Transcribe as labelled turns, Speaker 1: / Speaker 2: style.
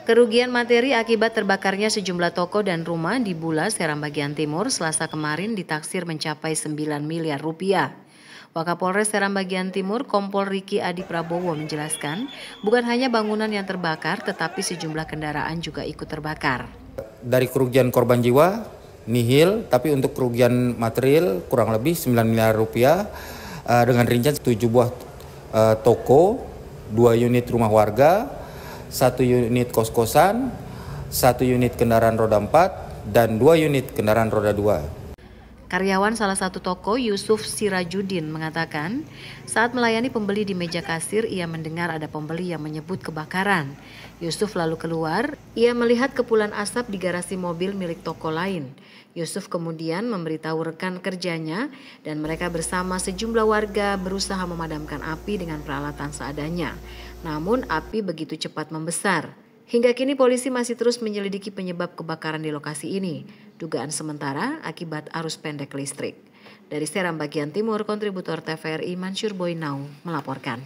Speaker 1: Kerugian materi akibat terbakarnya sejumlah toko dan rumah di Bula, Seram bagian timur, Selasa kemarin ditaksir mencapai 9 miliar rupiah. Wakapolres Seram bagian timur, Kompol Riki Adi Prabowo menjelaskan, bukan hanya bangunan yang terbakar, tetapi sejumlah kendaraan juga ikut terbakar.
Speaker 2: Dari kerugian korban jiwa, nihil, tapi untuk kerugian material kurang lebih 9 miliar rupiah, dengan rincian 7 buah toko, 2 unit rumah warga, 1 unit kos-kosan, 1 unit kendaraan roda 4, dan 2 unit kendaraan roda 2.
Speaker 1: Karyawan salah satu toko, Yusuf Sirajudin, mengatakan saat melayani pembeli di meja kasir, ia mendengar ada pembeli yang menyebut kebakaran. Yusuf lalu keluar, ia melihat kepulan asap di garasi mobil milik toko lain. Yusuf kemudian memberitahu rekan kerjanya dan mereka bersama sejumlah warga berusaha memadamkan api dengan peralatan seadanya. Namun api begitu cepat membesar. Hingga kini polisi masih terus menyelidiki penyebab kebakaran di lokasi ini. Dugaan sementara akibat arus pendek listrik. Dari Seram bagian timur, kontributor TVRI Mansyur Boynau melaporkan.